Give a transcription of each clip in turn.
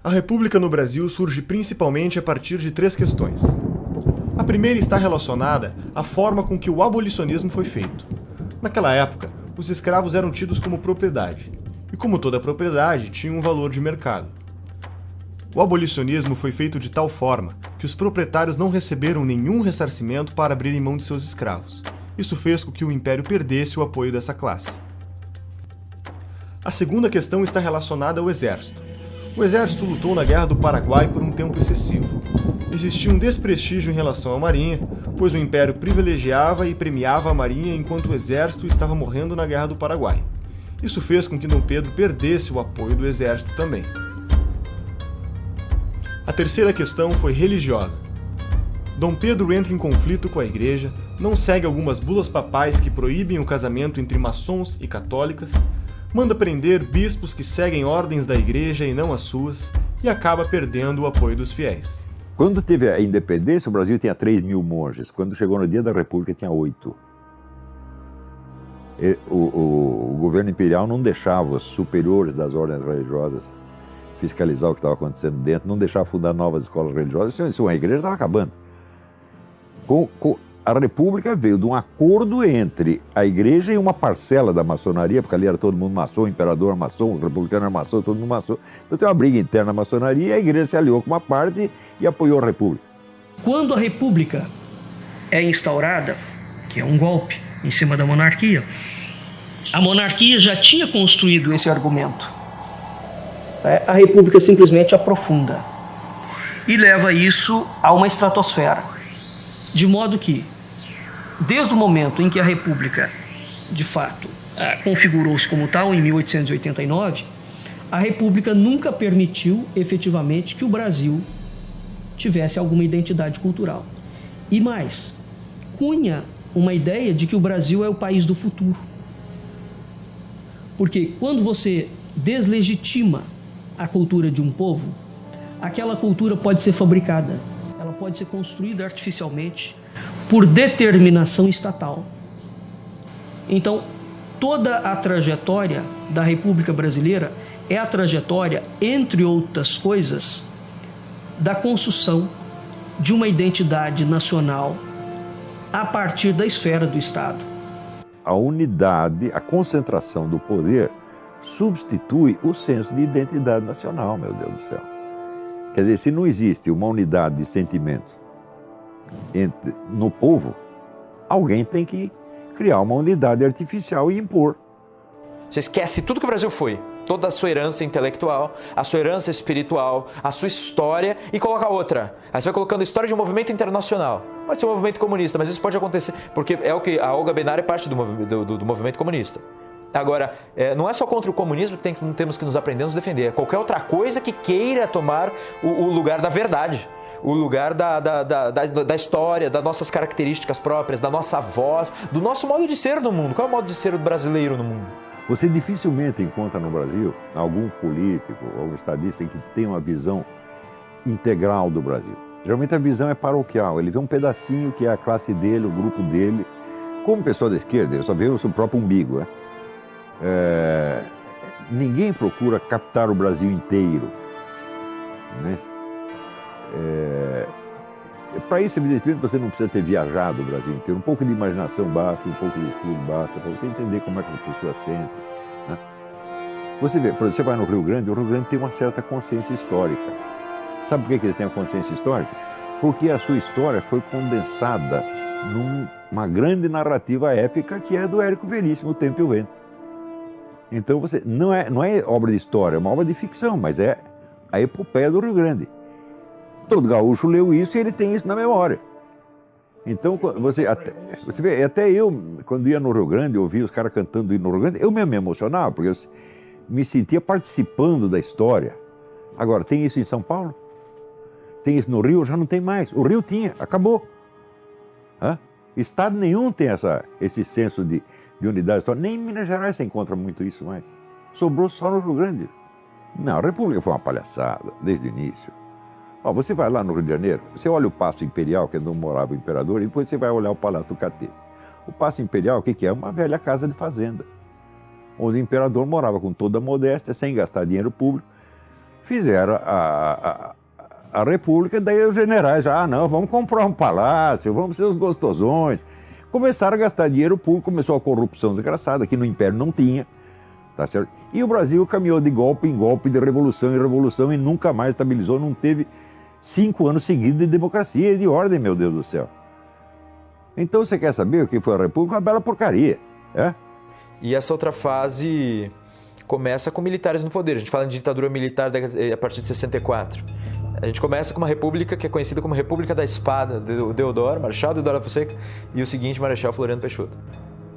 A República no Brasil surge principalmente a partir de três questões. A primeira está relacionada à forma com que o abolicionismo foi feito. Naquela época, os escravos eram tidos como propriedade, e como toda propriedade, tinha um valor de mercado. O abolicionismo foi feito de tal forma que os proprietários não receberam nenhum ressarcimento para abrirem mão de seus escravos. Isso fez com que o Império perdesse o apoio dessa classe. A segunda questão está relacionada ao exército. O exército lutou na Guerra do Paraguai por um tempo excessivo. Existia um desprestígio em relação à marinha, pois o Império privilegiava e premiava a marinha enquanto o exército estava morrendo na Guerra do Paraguai. Isso fez com que Dom Pedro perdesse o apoio do exército também. A terceira questão foi religiosa. Dom Pedro entra em conflito com a Igreja, não segue algumas bulas papais que proíbem o casamento entre maçons e católicas, manda prender bispos que seguem ordens da Igreja e não as suas, e acaba perdendo o apoio dos fiéis. Quando teve a independência, o Brasil tinha 3.000 monges. Quando chegou no dia da República, tinha 8. O governo imperial não deixava os superiores das ordens religiosas fiscalizar o que estava acontecendo dentro, não deixava fundar novas escolas religiosas. Isso, a igreja estava acabando. A República veio de um acordo entre a igreja e uma parcela da maçonaria, porque ali era todo mundo maçom, imperador maçom, o republicano era maçom, todo mundo maçom. Então tem uma briga interna na maçonaria e a igreja se aliou com uma parte e apoiou a República. Quando a República é instaurada, que é um golpe em cima da monarquia, a monarquia já tinha construído esse argumento. A República simplesmente aprofunda e leva isso a uma estratosfera. De modo que, desde o momento em que a República, de fato, configurou-se como tal, em 1889, a República nunca permitiu, efetivamente, que o Brasil tivesse alguma identidade cultural. E mais, cunha uma ideia de que o Brasil é o país do futuro. Porque quando você deslegitima a cultura de um povo, aquela cultura pode ser fabricada, ela pode ser construída artificialmente por determinação estatal. Então, toda a trajetória da República Brasileira é a trajetória, entre outras coisas, da construção de uma identidade nacional a partir da esfera do Estado. A unidade, a concentração do poder substitui o senso de identidade nacional, meu Deus do céu. Quer dizer, se não existe uma unidade de sentimento no povo, alguém tem que criar uma unidade artificial e impor. Você esquece tudo que o Brasil foi, toda a sua herança intelectual, a sua herança espiritual, a sua história e coloca outra. Aí você vai colocando a história de um movimento internacional. Pode ser um movimento comunista, mas isso pode acontecer, porque é o que a Olga Benar é parte do movimento comunista. Agora, não é só contra o comunismo que temos que nos aprender a nos defender, é qualquer outra coisa que queira tomar o lugar da verdade, o lugar da história, das nossas características próprias, da nossa voz, do nosso modo de ser no mundo. Qual é o modo de ser brasileiro no mundo? Você dificilmente encontra no Brasil algum político, algum estadista que tenha uma visão integral do Brasil. Geralmente a visão é paroquial, ele vê um pedacinho que é a classe dele, o grupo dele. Como pessoa da esquerda, ele só vê o seu próprio umbigo, né? Ninguém procura captar o Brasil inteiro, né? Para isso, evidentemente, você não precisa ter viajado o Brasil inteiro. Um pouco de imaginação basta, um pouco de estudo basta, para você entender como é que a pessoa sente, né? Você vê, por exemplo, você vai no Rio Grande, o Rio Grande tem uma certa consciência histórica. Sabe por que eles têm a consciência histórica? Porque a sua história foi condensada numa grande narrativa épica que é do Érico Veríssimo, O Tempo e o Vento. Então, não é obra de história, é uma obra de ficção, mas é a epopeia do Rio Grande. Todo gaúcho leu isso e ele tem isso na memória. Então, você vê, até eu, quando ia no Rio Grande, eu ouvia os caras cantando no Rio Grande, eu mesmo me emocionava, porque eu me sentia participando da história. Agora, tem isso em São Paulo? Tem isso no Rio? Já não tem mais. O Rio tinha, acabou. Estado nenhum tem esse senso de unidade histórica. Nem em Minas Gerais você encontra muito isso mais. Sobrou só no Rio Grande. Não, a República foi uma palhaçada, desde o início. Você vai lá no Rio de Janeiro, você olha o Paço Imperial, que é onde morava o imperador, e depois você vai olhar o Palácio do Catete. O Paço Imperial, o que é? Uma velha casa de fazenda, onde o imperador morava com toda a modéstia, sem gastar dinheiro público, fizeram a República, daí os generais, não, vamos comprar um palácio, vamos ser os gostosões. Começaram a gastar dinheiro público, começou a corrupção desgraçada, que no Império não tinha, tá certo? E o Brasil caminhou de golpe em golpe, de revolução em revolução, e nunca mais estabilizou, não teve 5 anos seguidos de democracia e de ordem, meu Deus do céu. Então você quer saber o que foi a República? Uma bela porcaria, é? E essa outra fase começa com militares no poder. A gente fala de ditadura militar a partir de 64. A gente começa com uma república que é conhecida como República da Espada, Deodoro, Marechal Deodoro da Fonseca, e o seguinte, Marechal Floriano Peixoto.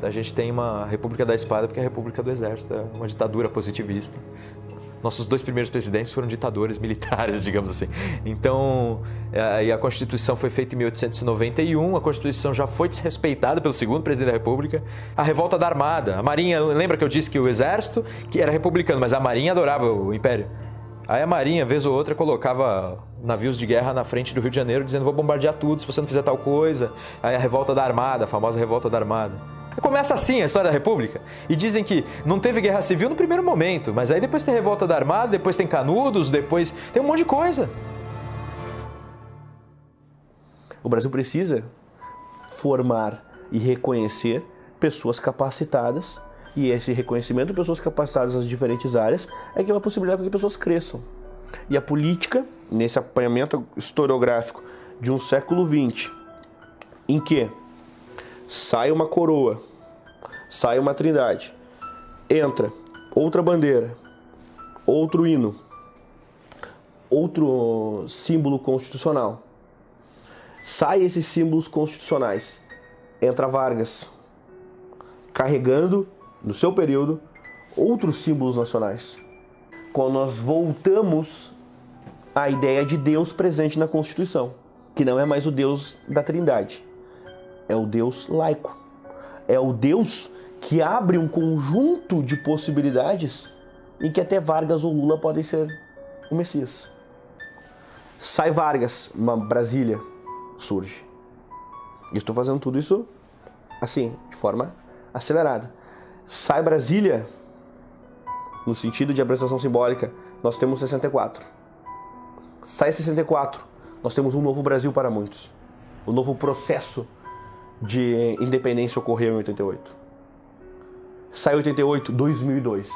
A gente tem uma República da Espada porque é a República do Exército, é uma ditadura positivista. Nossos 2 primeiros presidentes foram ditadores militares, digamos assim. Então, a Constituição foi feita em 1891, a Constituição já foi desrespeitada pelo segundo presidente da República. A revolta da Armada, a Marinha, lembra que eu disse que o Exército que era republicano, mas a Marinha adorava o Império. Aí a Marinha, vez ou outra, colocava navios de guerra na frente do Rio de Janeiro, dizendo: vou bombardear tudo se você não fizer tal coisa. Aí a revolta da Armada, a famosa revolta da Armada. Começa assim a história da República. E dizem que não teve guerra civil no primeiro momento, mas aí depois tem revolta da Armada, depois tem Canudos, depois tem um monte de coisa. O Brasil precisa formar e reconhecer pessoas capacitadas, e esse reconhecimento de pessoas capacitadas nas diferentes áreas é que é uma possibilidade para que pessoas cresçam. E a política, nesse apanhamento historiográfico de um século XX, em que sai uma coroa, sai uma trindade, entra outra bandeira, outro hino, outro símbolo constitucional, sai esses símbolos constitucionais, entra Vargas, carregando, no seu período, outros símbolos nacionais. Quando nós voltamos à ideia de Deus presente na Constituição, que não é mais o Deus da Trindade, é o Deus laico, é o Deus que abre um conjunto de possibilidades em que até Vargas ou Lula podem ser o Messias. Sai Vargas, uma Brasília surge. E estou fazendo tudo isso assim, de forma acelerada. Sai Brasília, no sentido de apresentação simbólica, nós temos 64. Sai 64, nós temos um novo Brasil para muitos. O novo processo de independência ocorreu em 88. Sai 88, 2002.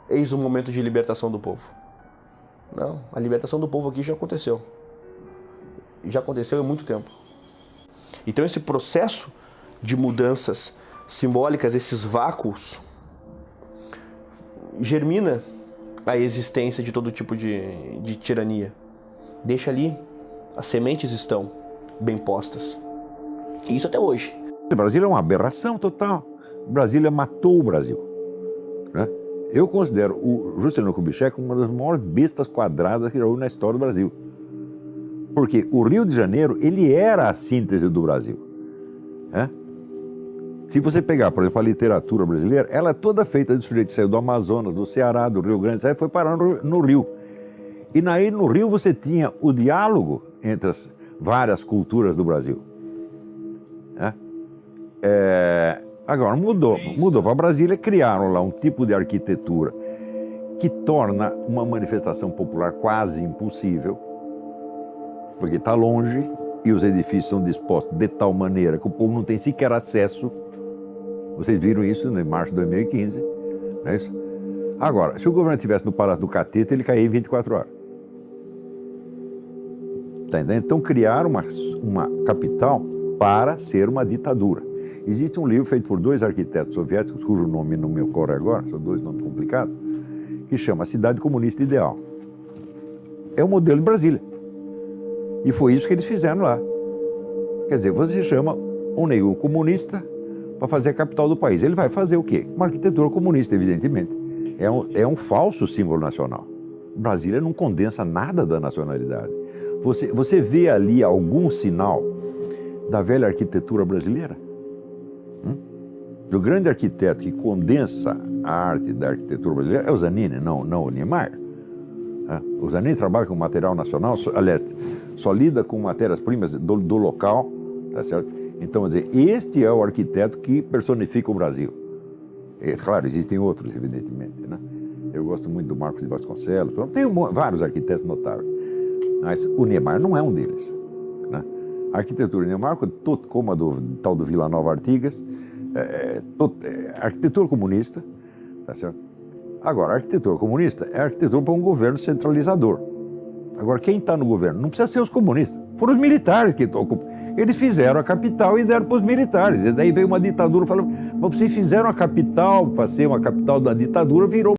Eis o momento de libertação do povo. Não, a libertação do povo aqui já aconteceu. Já aconteceu há muito tempo. Então esse processo de mudanças simbólicas, esses vácuos, germina a existência de todo tipo de tirania. Deixa ali, as sementes estão bem postas. E isso até hoje. O Brasil é uma aberração total. Brasília matou o Brasil, né? Eu considero o Juscelino Kubitschek uma das maiores bestas quadradas que já houve na história do Brasil. Porque o Rio de Janeiro, ele era a síntese do Brasil, né? Se você pegar, por exemplo, a literatura brasileira, ela é toda feita de sujeito que saiu do Amazonas, do Ceará, do Rio Grande, aí foi parar no Rio. E aí no Rio você tinha o diálogo entre as várias culturas do Brasil, né? Agora mudou para Brasília, criaram lá um tipo de arquitetura que torna uma manifestação popular quase impossível, porque está longe e os edifícios são dispostos de tal maneira que o povo não tem sequer acesso. Vocês viram isso em março de 2015, não é isso? Agora, se o governo estivesse no Palácio do Catete, ele caía em 24 horas. Tá entendendo? Então criaram uma capital para ser uma ditadura. Existe um livro feito por 2 arquitetos soviéticos, cujo nome não me ocorre agora, são 2 nomes complicados, que chama Cidade Comunista Ideal. É o modelo de Brasília. E foi isso que eles fizeram lá. Quer dizer, você chama um negro comunista para fazer a capital do país. Ele vai fazer o quê? Uma arquitetura comunista, evidentemente. É um falso símbolo nacional. Brasília não condensa nada da nacionalidade. Você vê ali algum sinal da velha arquitetura brasileira? O grande arquiteto que condensa a arte da arquitetura brasileira é o Zanini, não o Niemeyer. O Zanini trabalha com material nacional, aliás, só lida com matérias-primas do local, tá certo? Então, quer dizer, este é o arquiteto que personifica o Brasil. Claro, existem outros, evidentemente, né? Eu gosto muito do Marcos de Vasconcelos. Tem vários arquitetos notáveis. Mas o Niemeyer não é um deles. Né? A arquitetura de Niemeyer, como a do tal do Vila Nova Artigas, arquitetura comunista. Tá certo? Agora, a arquitetura comunista é arquitetura para um governo centralizador. Agora, quem está no governo? Não precisa ser os comunistas. Foram os militares que ocupam. Eles fizeram a capital e deram para os militares. E daí veio uma ditadura falando, mas vocês fizeram a capital para ser uma capital da ditadura, virou